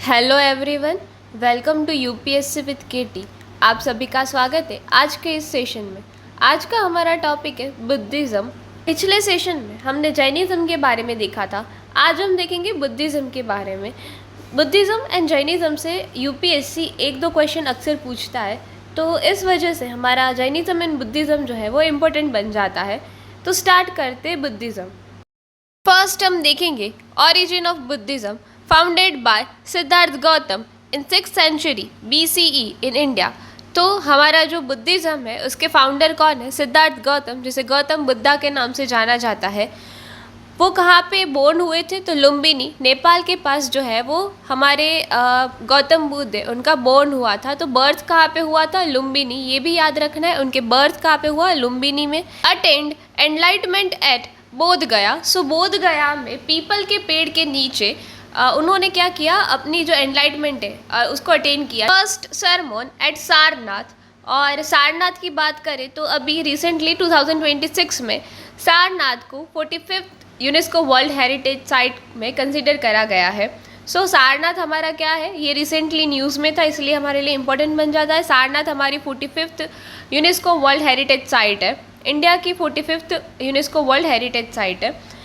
Hello everyone, welcome to UPSC with KT. आप सभी का स्वागत है आज के इस सेशन में। आज का हमारा टॉपिक है बुद्धिज़्म। पिछले सेशन में हमने जैनिज़्म के बारे में देखा था, आज हम देखेंगे बुद्धिज़्म के बारे में। बुद्धिज़्म एंड जैनिज़्म से यूपीएससी एक दो क्वेश्चन अक्सर पूछता है, तो इस वजह से हमारा जैनिज़्म एंड बुद्धिज़्म जो है वो इम्पोर्टेंट बन जाता है। तो स्टार्ट करते बुद्धिज़्म। फर्स्ट हम देखेंगे origin of Buddhism, founded by Siddharth Gautam in 6th century BCE in India. तो हमारा जो बुद्धिज़्म है उसके फाउंडर कौन है? सिद्धार्थ गौतम, जिसे गौतम बुद्धा के नाम से जाना जाता है। वो कहाँ पे बोर्न हुए थे? तो लुम्बिनी, नेपाल के पास जो है वो हमारे गौतम बुद्ध है, उनका बोर्न हुआ था। तो बर्थ कहाँ पे हुआ था? लुम्बिनी, ये भी याद रखना है। उनके बर्थ कहाँ पे हुआ? लुम्बिनी में। अटेंड एनलाइटमेंट एट बोध गया। सो बोध गया में पीपल के पेड़ के नीचे उन्होंने क्या किया? अपनी जो एनलाइटमेंट है उसको अटेन किया। First sermon at Sarnath. और सारनाथ की बात करें तो अभी रिसेंटली 2026 में सारनाथ को 45th UNESCO world heritage site में कंसिडर करा गया है। सो सारनाथ हमारा क्या है? ये रिसेंटली न्यूज़ में था, इसलिए हमारे लिए इम्पोर्टेंट बन जाता है। सारनाथ हमारी 45th UNESCO world heritage site है, इंडिया की 45th UNESCO world heritage site है।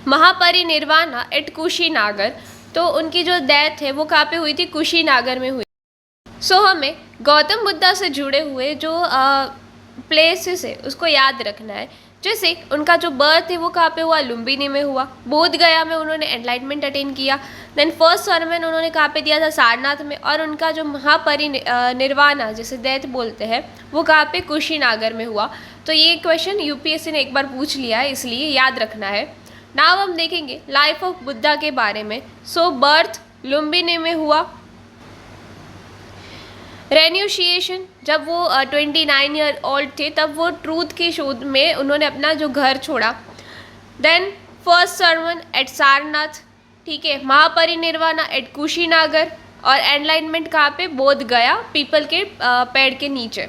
महापरिनिर्वाणा एट कुशीनागर। तो उनकी जो डेथ है वो कहाँ पे हुई थी? कुशीनागर में हुई। सो हमें गौतम बुद्धा से जुड़े हुए जो प्लेसेस है उसको याद रखना है। जैसे उनका जो बर्थ है वो कहाँ पे हुआ? लुम्बिनी में हुआ। बोध गया में उन्होंने एनलाइटमेंट अटेन किया। देन फर्स्ट सरमन उन्होंने कहाँ पे दिया था? सारनाथ में। और उनका जो महापरिनिर्वाणा जिसे डेथ बोलते हैं वो कहाँ पे? कुशीनागर में हुआ। तो ये क्वेश्चन यूपीएससी ने एक बार पूछ लिया है, इसलिए याद रखना है। नाउ हम देखेंगे लाइफ ऑफ बुद्धा के बारे में। सो बर्थ लुम्बिनी में हुआ। रेन्यूशिएशन, जब वो 29 ईयर ओल्ड थे तब वो ट्रूथ की शोध में उन्होंने अपना जो घर छोड़ा। Then first sermon at Sarnath, ठीक है। महापरिनिर्वाणा एट कुशीनागर। और एनलाइटमेंट कहाँ पे? बोध गया, पीपल के पेड़ के नीचे।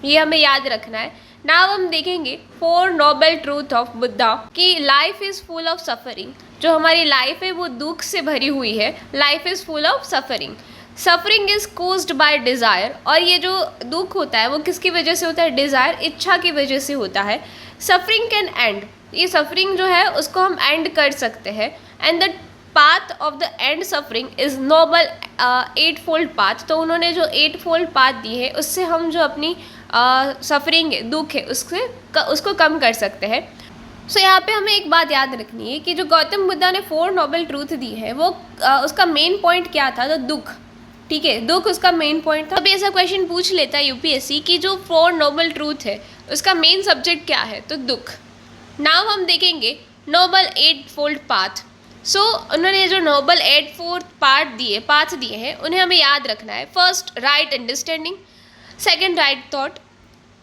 ये हमें याद रखना है। नाउ हम देखेंगे 4 नोबल ट्रूथ ऑफ बुद्धा कि life is full of suffering. जो हमारी लाइफ है वो दुख से भरी हुई है। Life is full of suffering. Suffering is caused by desire. और ये जो दुख होता है वो किसकी वजह से होता है? डिज़ायर, इच्छा की वजह से होता है। सफरिंग कैन एंड, ये सफरिंग जो है उसको हम एंड कर सकते हैं। And the path of the end suffering is noble 8-fold path. तो उन्होंने जो 8-fold पाथ दी है उससे हम जो अपनी सफरिंग है, दुख है, उसको कम कर सकते हैं। सो यहाँ पे हमें एक बात याद रखनी है कि जो गौतम बुद्धा ने 4 नोबल ट्रूथ दी है वो उसका मेन पॉइंट क्या था? तो दुख, ठीक है, दुख उसका मेन पॉइंट था। अब ऐसा क्वेश्चन पूछ लेता है यूपीएससी कि जो 4 नोबल ट्रूथ है उसका मेन सब्जेक्ट क्या है? तो दुख। नाउ हम देखेंगे नोबल 8-fold पाथ। सो उन्होंने जो नोबल 8-fold पाथ दिए हैं उन्हें हमें याद रखना है। First, right understanding. Second, right thought.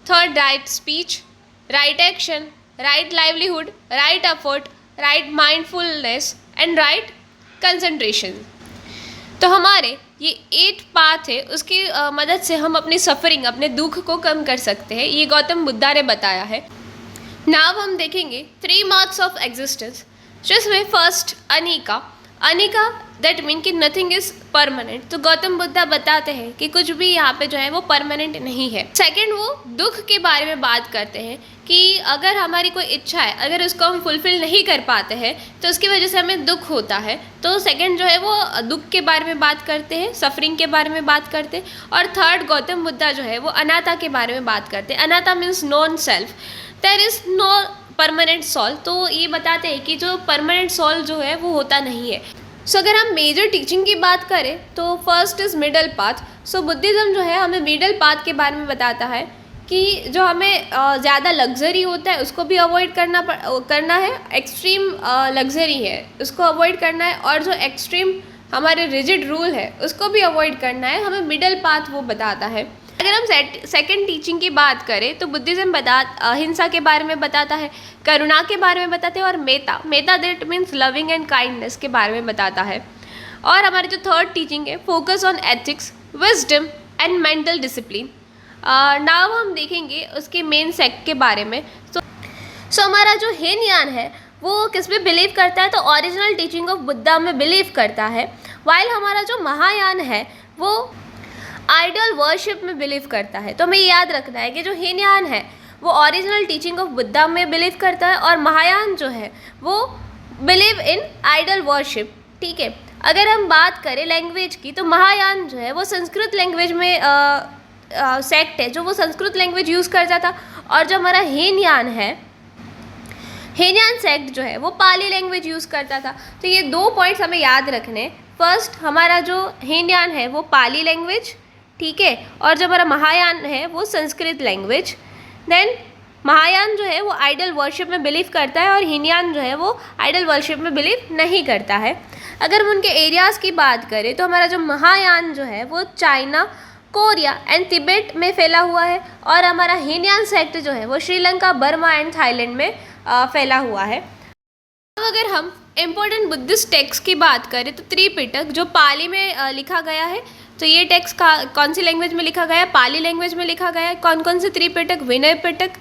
Third, right speech. Right action. Right livelihood. Right effort. Right mindfulness and right concentration. तो हमारे ये 8 पाथ है, उसकी मदद से हम अपनी सफरिंग, अपने दुख को कम कर सकते हैं। ये गौतम बुद्धा ने बताया है। नाउ हम देखेंगे 3 मार्क्स ऑफ एग्जिस्टेंस, जिसमें first Anika. Anika that mean कि नथिंग इज परमानेंट। तो गौतम बुद्धा बताते हैं कि कुछ भी यहाँ पे जो है वो परमानेंट नहीं है। सेकंड, वो दुख के बारे में बात करते हैं कि अगर हमारी कोई इच्छा है, अगर उसको हम फुलफिल नहीं कर पाते हैं तो उसकी वजह से हमें दुख होता है। तो सेकंड जो है वो दुख के बारे में बात करते हैं, सफरिंग के बारे में बात करते हैं। और थर्ड, गौतम बुद्धा जो है वो अनाता के बारे में बात करते हैं। Anatta means non self, there is no permanent soul. तो ये बताते हैं कि जो परमानेंट सोल जो है वो होता नहीं है। सो अगर हम मेजर टीचिंग की बात करें तो first is middle path. So Buddhism जो है हमें मिडल पाथ के बारे में बताता है कि जो हमें ज़्यादा लग्जरी होता है उसको भी अवॉइड करना है। एक्सट्रीम लग्जरी है उसको अवॉइड करना है, और जो एक्सट्रीम हमारे रिजिड रूल है उसको भी अवॉइड करना है। हमें मिडल पाथ वो बताता है। अगर हम सेकंड टीचिंग की बात करें तो बुद्धिज़्म अहिंसा के बारे में बताता है, करुणा के बारे में बताते हैं, और मेता that means loving and kindness के बारे में बताता है। और हमारी जो थर्ड टीचिंग है focus on ethics, wisdom and mental discipline. Now हम देखेंगे उसके मेन सेक्ट के बारे में। सो हमारा जो हीनयान है वो किस में बिलीव करता है? तो ओरिजिनल टीचिंग ऑफ बुद्धा में बिलीव करता है। वाइल हमारा जो महायान है वो आइडल वर्शिप में बिलीव करता है। तो हमें याद रखना है कि जो हीनयान है वो ओरिजिनल टीचिंग ऑफ बुद्धा में बिलीव करता है और महायान जो है वो बिलीव इन आइडल वर्शिप। ठीक है, अगर हम बात करें लैंग्वेज की तो महायान जो है वो संस्कृत लैंग्वेज में सेक्ट है जो वो संस्कृत लैंग्वेज यूज़ करता था, और जो हमारा हीनयान है, हीनयान सेक्ट जो है वो पाली लैंग्वेज यूज़ करता था। तो ये 2 पॉइंट्स हमें याद रखने। फर्स्ट, हमारा जो हीनयान है वो पाली लैंग्वेज, ठीक है, और जो हमारा महायान है वो संस्कृत लैंग्वेज। देन महायान जो है वो आइडल वर्शिप में बिलीव करता है और हीनयान जो है वो आइडल वर्शिप में बिलीव नहीं करता है। अगर हम उनके एरियाज़ की बात करें तो हमारा जो महायान जो है वो चाइना, कोरिया एंड तिब्बत में फैला हुआ है, और हमारा हीनयान सेक्ट जो है वो श्रीलंका, बर्मा एंड थाईलैंड में फैला हुआ है। अब अगर हम इम्पोर्टेंट बुद्धिस्ट टेक्स्ट की बात करें तो त्रिपिटक जो पाली में लिखा गया है, तो ये टेक्स्ट कौन सी लैंग्वेज में लिखा गया है? पाली लैंग्वेज में लिखा गया है। कौन कौन से त्रिपिटक? विनय पिटक,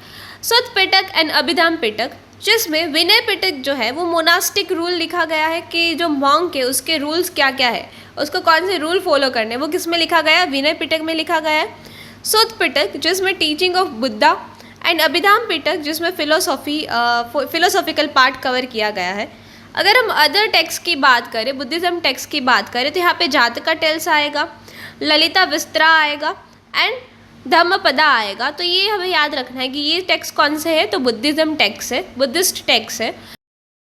सुत्त पिटक एंड अभिधाम पिटक, जिसमें विनय पिटक जो है वो मोनास्टिक रूल लिखा गया है कि जो मॉन्क है उसके रूल्स क्या क्या है, उसको कौन से रूल फॉलो करने, वो किस में लिखा गया है? विनय पिटक में लिखा गया है। सुत्त पिटक जिसमें teaching of Buddha, and Abhidhamma पिटक जिसमें फिलोसॉफिकल पार्ट कवर किया गया है। अगर हम अदर टेक्स्ट की बात करें, बुद्धिज़्म टेक्स्ट की बात करें, तो यहाँ पे जातका टेल्स आएगा, ललिता विस्तरा आएगा एंड धम्मपदा आएगा। तो ये हमें याद रखना है कि ये टेक्स्ट कौन से है, तो बुद्धिज़्म टेक्स्ट है, बुद्धिस्ट टेक्स्ट है।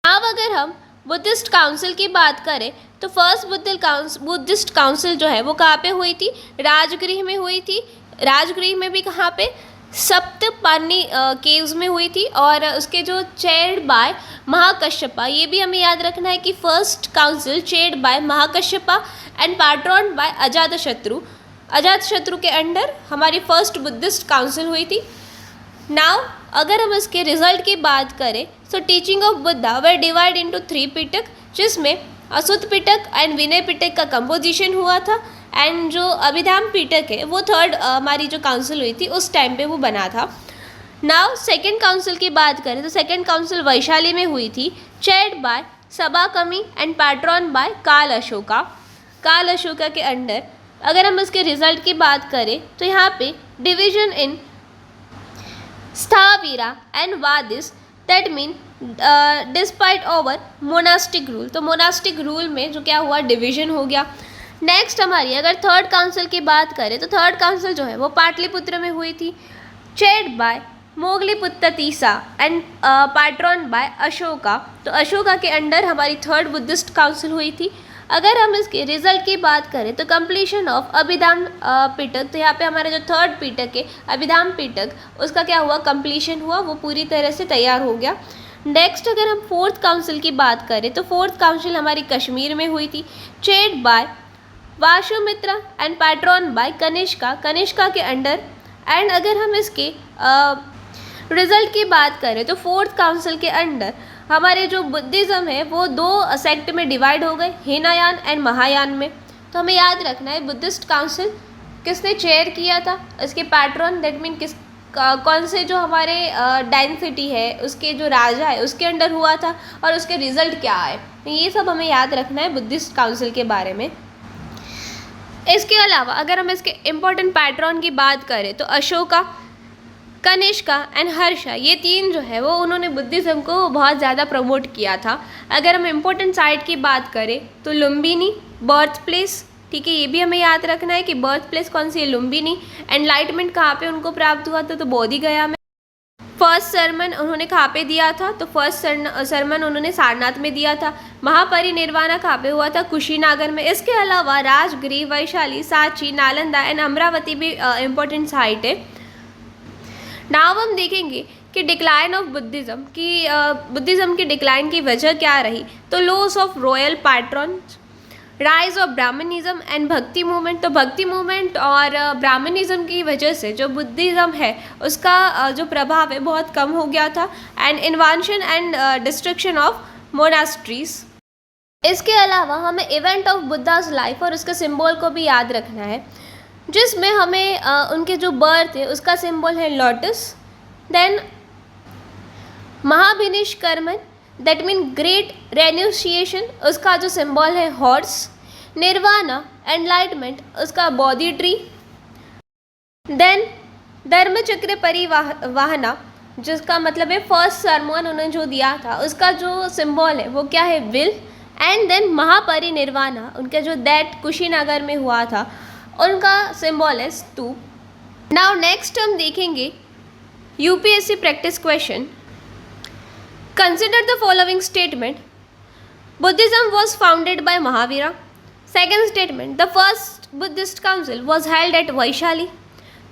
अब अगर हम बुद्धिस्ट काउंसिल की बात करें तो फर्स्ट बुद्धिस्ट काउंसिल जो है वो कहाँ पे हुई थी? राजगृह में हुई थी। राजगृह में भी कहाँ पे? सप्तपानी केव्स में हुई थी, और उसके जो चेयर्ड बाय महाकश्यपा, ये भी हमें याद रखना है कि first council chaired by Mahakashyapa and patron by Ajatashatru. Ajatashatru के अंडर हमारी फर्स्ट बुद्धिस्ट काउंसिल हुई थी। नाउ अगर हम इसके रिजल्ट की बात करें तो teaching of Buddha were divide into 3 पिटक, जिसमें सुत्त पिटक एंड विनय पिटक का कंपोजिशन हुआ था, एंड जो अभिधाम पिटक है वो थर्ड हमारी जो काउंसिल हुई थी उस टाइम पे वो बना था। नाउ सेकंड काउंसिल की बात करें तो सेकंड काउंसिल वैशाली में हुई थी, chaired by Sabakami and patron by Kala Ashoka. काल अशोका के अंडर अगर हम इसके रिजल्ट की बात करें तो यहाँ पे division in Sthavira and Vadis, that mean dispute over monastic rule. तो मोनास्टिक रूल में जो क्या हुआ? डिवीजन हो गया। नेक्स्ट हमारी अगर थर्ड काउंसिल की बात करें तो थर्ड काउंसिल जो है वो पाटलिपुत्र में हुई थी, chaired by Moggaliputta Tissa and patron by Ashoka. तो अशोका के अंडर हमारी थर्ड बुद्धिस्ट काउंसिल हुई थी। अगर हम इसके रिजल्ट की बात करें तो कंप्लीशन ऑफ अभिधाम पिटक, तो यहाँ पे हमारा जो थर्ड पिटक है अभिधाम पिटक, उसका क्या हुआ? कंप्लीशन हुआ, वो पूरी तरह से तैयार हो गया। नेक्स्ट अगर हम फोर्थ काउंसिल की बात करें तो फोर्थ काउंसिल हमारी कश्मीर में हुई थी, chaired by Vasumitra and patron by Kanishka, Kanishka के अंडर। एंड अगर हम इसके रिजल्ट की बात करें तो फोर्थ काउंसिल के अंडर हमारे जो बुद्धिज़्म है वो 2 सेक्ट में डिवाइड हो गए, हीनयान एंड महायान में। तो हमें याद रखना है बुद्धिस्ट काउंसिल किसने चेयर किया था, इसके पैट्रॉन, दैट मीन कौन से जो हमारे डायनेसिटी है उसके जो राजा है उसके अंडर हुआ था, और उसके रिजल्ट क्या आए। तो ये सब हमें याद रखना है बुद्धिस्ट काउंसिल के बारे में। इसके अलावा अगर हम इसके इम्पोर्टेंट पैट्रॉन की बात करें तो अशोका, कनिष्का एंड हर्षा, ये 3 जो है वो उन्होंने बुद्धिज़्म को बहुत ज़्यादा प्रमोट किया था। अगर हम इम्पोर्टेंट साइट की बात करें तो लुम्बिनी बर्थ प्लेस, ठीक है, ये भी हमें याद रखना है कि बर्थ प्लेस कौन सी है? लुम्बिनी। एनलाइटमेंट कहाँ पे उनको प्राप्त हुआ था? तो बोधि गया में। फर्स्ट सरमन उन्होंने कहाँ पे दिया था? तो फर्स्ट सरमन उन्होंने सारनाथ में दिया था। महापरिनिर्वाणा कहाँ पे हुआ था? कुशीनगर में। इसके अलावा राजगृह, वैशाली, सांची, नालंदा एंड अमरावती भी इम्पोर्टेंट साइट है। नाउ हम देखेंगे कि डिक्लाइन ऑफ बुद्धिज़्म की डिक्लाइन की वजह क्या रही। तो loss of royal patrons, rise of Brahmanism and Bhakti movement. तो भक्ति मूवमेंट और ब्राह्मणिज्म की वजह से जो बुद्धिज़्म है उसका जो प्रभाव है बहुत कम हो गया था। And invention and destruction of monasteries. इसके अलावा हमें इवेंट ऑफ बुद्धाज लाइफ और उसके सिंबल को भी याद रखना है, जिसमें हमें उनके जो बर्थ है उसका सिंबल है lotus. Then Mahabhinishkramana, that mean great renunciation, उसका जो सिंबल है हॉर्स। निर्वाणा एनलाइटमेंट उसका बॉडी ट्री। देन धर्मचक्र परिवाहना जिसका मतलब है फर्स्ट सरमन उन्होंने जो दिया था उसका जो सिंबल है वो क्या है, विल। एंड देन महापरिनिर्वाणा उनका जो डेथ कुशीनगर में हुआ था उनका सिंबल है स्तूप। नाउ नेक्स्ट हम देखेंगे UPSC practice question. Consider the following statement. Buddhism was founded by Mahavira. Second statement, the first Buddhist council was held at Vaishali.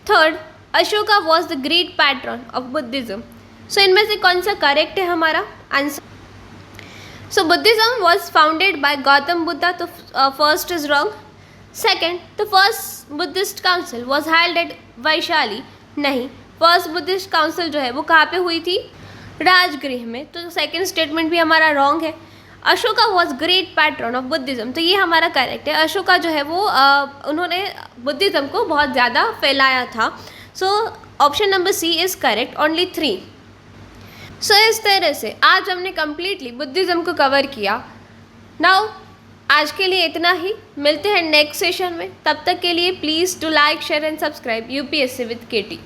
Third, Ashoka was the great patron of Buddhism. So इनमें से कौन सा correct है हमारा answer? So Buddhism was founded by Gautam Buddha, तो first is wrong. Second, the first Buddhist council was held at Vaishali, नहीं, first Buddhist council जो है वो कहाँ पे हुई थी, राजगृह में, तो सेकेंड स्टेटमेंट भी हमारा रॉन्ग है। Ashoka was great patron of Buddhism, तो ये हमारा करेक्ट है। अशोका जो है वो उन्होंने बुद्धिज्म को बहुत ज़्यादा फैलाया था। So option number C is correct, only 3। So इस तरह से आज हमने कम्प्लीटली बुद्धिज्म को कवर किया। नाउ आज के लिए इतना ही, मिलते हैं नेक्स्ट सेशन में। तब तक के लिए please do like share and subscribe UPSC with Katie.